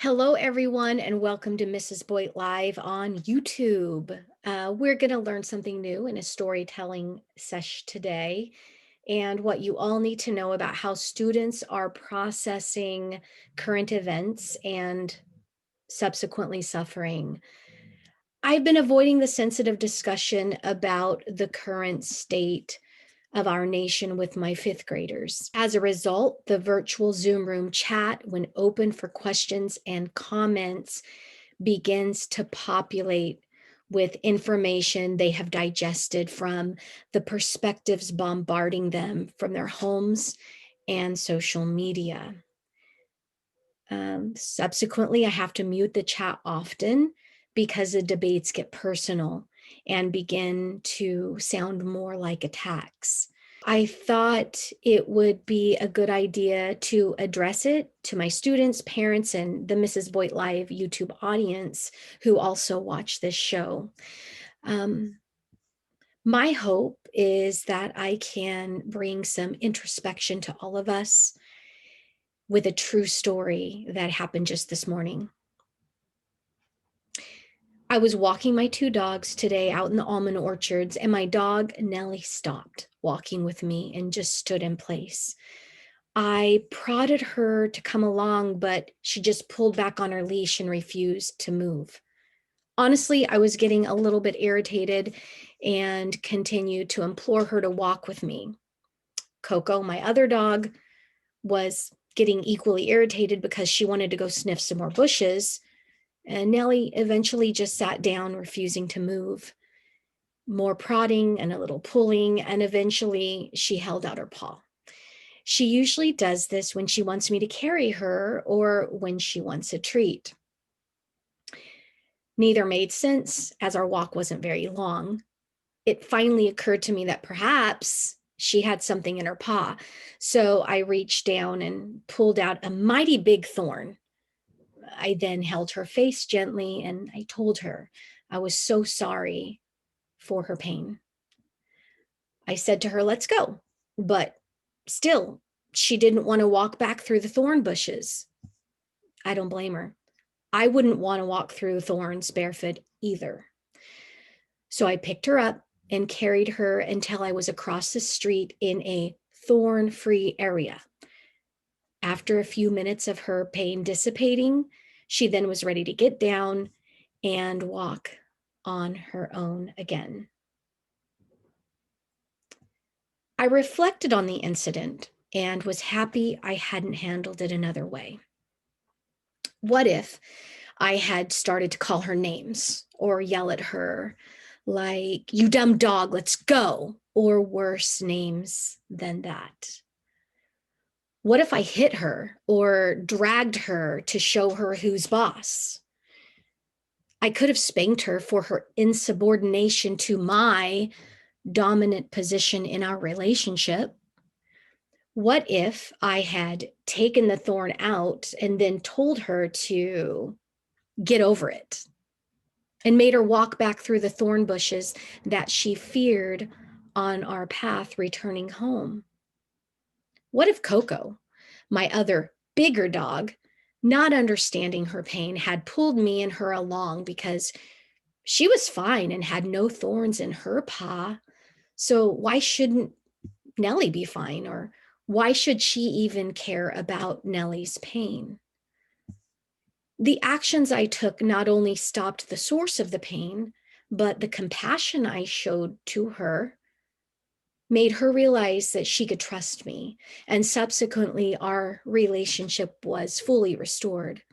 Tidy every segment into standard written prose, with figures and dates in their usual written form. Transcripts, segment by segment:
Hello, everyone, and welcome to Mrs. Boyt Live on YouTube. We're going to learn something new in a storytelling sesh today, and what you all need to know about how students are processing current events and subsequently suffering. I've been avoiding the sensitive discussion about the current state of our nation with my fifth graders. As a result, the virtual Zoom room chat, when open for questions and comments, begins to populate with information they have digested from the perspectives bombarding them from their homes and social media. Subsequently, I have to mute the chat often because the debates get personal and begin to sound more like attacks. I thought it would be a good idea to address it to my students, parents, and the Mrs. Boyt Live YouTube audience who also watch this show. My hope is that I can bring some introspection to all of us with a true story that happened just this morning. I was walking my two dogs today out in the almond orchards, and my dog Nellie stopped walking with me and just stood in place. I prodded her to come along, but she just pulled back on her leash and refused to move. Honestly, I was getting a little bit irritated and continued to implore her to walk with me. Coco, my other dog, was getting equally irritated because she wanted to go sniff some more bushes. And Nellie eventually just sat down, refusing to move. More prodding and a little pulling, and eventually she held out her paw. She usually does this when she wants me to carry her or when she wants a treat. Neither made sense as our walk wasn't very long. It finally occurred to me that perhaps she had something in her paw. So I reached down and pulled out a mighty big thorn. I then held her face gently and I told her I was so sorry for her pain. I said to her, "Let's go." But still, she didn't want to walk back through the thorn bushes. I don't blame her. I wouldn't want to walk through thorns barefoot either. So I picked her up and carried her until I was across the street in a thorn-free area. After a few minutes of her pain dissipating, she then was ready to get down and walk on her own again. I reflected on the incident and was happy I hadn't handled it another way. What if I had started to call her names or yell at her like, "You dumb dog, let's go," or worse names than that? What if I hit her or dragged her to show her who's boss? I could have spanked her for her insubordination to my dominant position in our relationship. What if I had taken the thorn out and then told her to get over it and made her walk back through the thorn bushes that she feared on our path returning home? What if Coco, my other bigger dog, not understanding her pain, had pulled me and her along because she was fine and had no thorns in her paw? So why shouldn't Nellie be fine? Or why should she even care about Nellie's pain? The actions I took not only stopped the source of the pain, but the compassion I showed to her made her realize that she could trust me. And subsequently, our relationship was fully restored.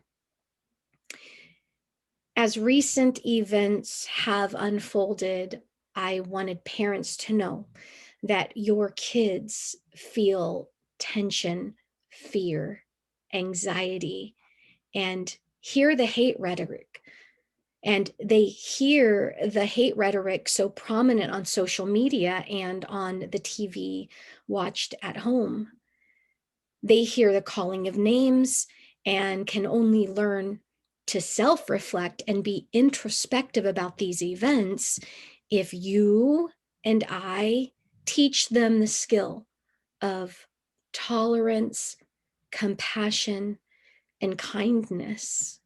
As recent events have unfolded, I wanted parents to know that your kids feel tension, fear, anxiety, and hear the hate rhetoric. And they hear the hate rhetoric so prominent on social media and on the TV watched at home. They hear the calling of names and can only learn to self-reflect and be introspective about these events if you and I teach them the skill of tolerance, compassion, and kindness.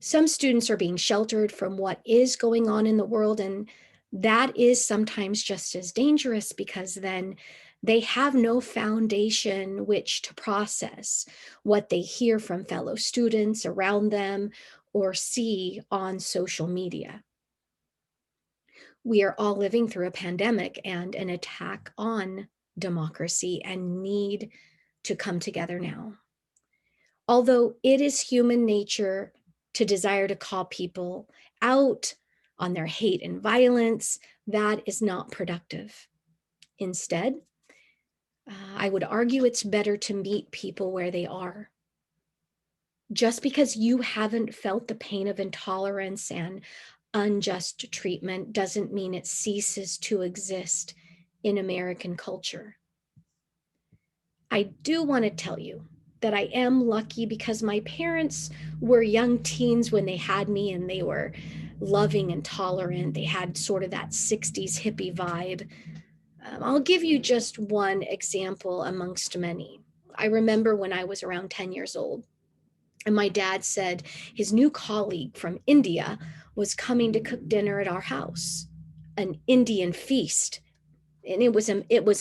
Some students are being sheltered from what is going on in the world, and that is sometimes just as dangerous because then they have no foundation which to process what they hear from fellow students around them or see on social media. We are all living through a pandemic and an attack on democracy and need to come together now. Although it is human nature to desire to call people out on their hate and violence, that is not productive. Instead, I would argue it's better to meet people where they are. Just because you haven't felt the pain of intolerance and unjust treatment doesn't mean it ceases to exist in American culture. I do want to tell you that I am lucky because my parents were young teens when they had me, and they were loving and tolerant. They had sort of that 60s hippie vibe. I'll give you just one example amongst many. I remember when I was around 10 years old, and my dad said his new colleague from India was coming to cook dinner at our house, an Indian feast. And it was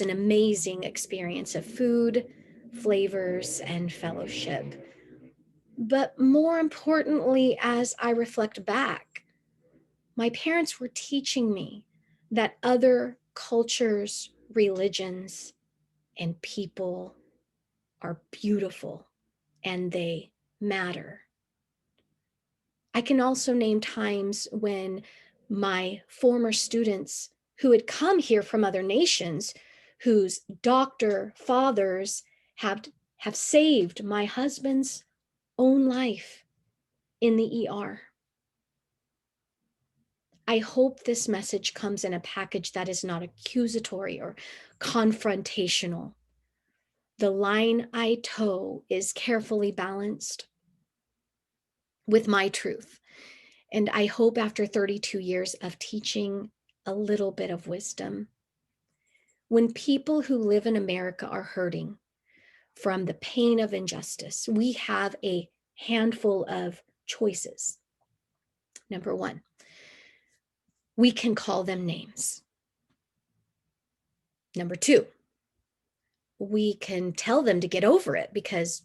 an amazing experience of food, flavors, and fellowship. But more importantly, as I reflect back, my parents were teaching me that other cultures, religions, and people are beautiful and they matter. I can also name times when my former students who had come here from other nations, whose doctor fathers have saved my husband's own life in the ER. I hope this message comes in a package that is not accusatory or confrontational. The line I toe is carefully balanced with my truth. And I hope after 32 years of teaching a little bit of wisdom. When people who live in America are hurting from the pain of injustice, we have a handful of choices. Number one, we can call them names. Number two, we can tell them to get over it because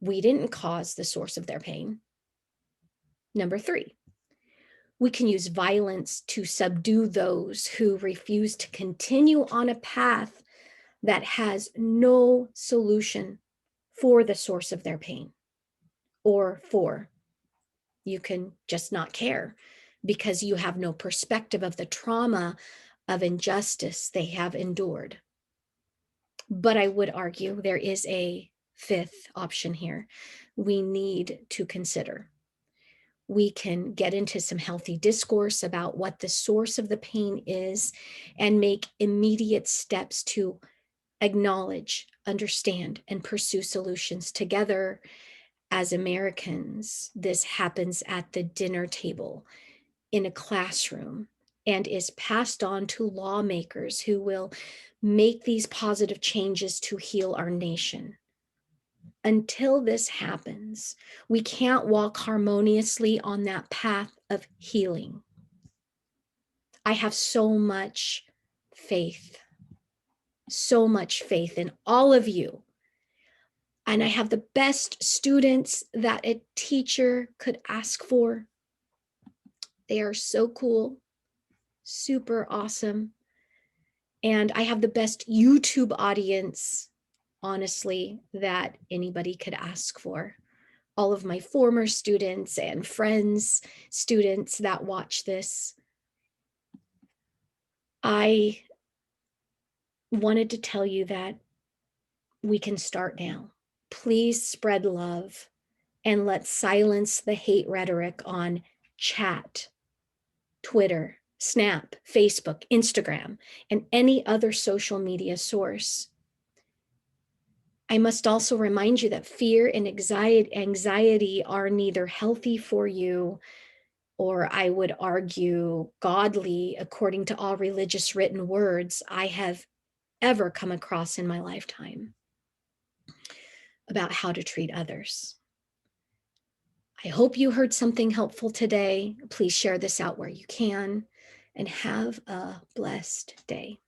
we didn't cause the source of their pain. Number three, we can use violence to subdue those who refuse to continue on a path that has no solution for the source of their pain. Or four, you can just not care because you have no perspective of the trauma of injustice they have endured. But I would argue there is a fifth option here we need to consider. We can get into some healthy discourse about what the source of the pain is and make immediate steps to acknowledge, understand, and pursue solutions together as Americans. This happens at the dinner table, in a classroom, and is passed on to lawmakers who will make these positive changes to heal our nation. Until this happens, we can't walk harmoniously on that path of healing. I have so much faith in all of you. And I have the best students that a teacher could ask for. They are so cool, super awesome. And I have the best YouTube audience, honestly, that anybody could ask for. All of my former students and friends, students that watch this. I wanted to tell you that we can start now. Please spread love and let's silence the hate rhetoric on chat, Twitter, Snap, Facebook, Instagram, and any other social media source. I must also remind you that fear and anxiety are neither healthy for you, or I would argue godly according to all religious written words I have ever come across in my lifetime about how to treat others. I hope you heard something helpful today. Please share this out where you can, and have a blessed day.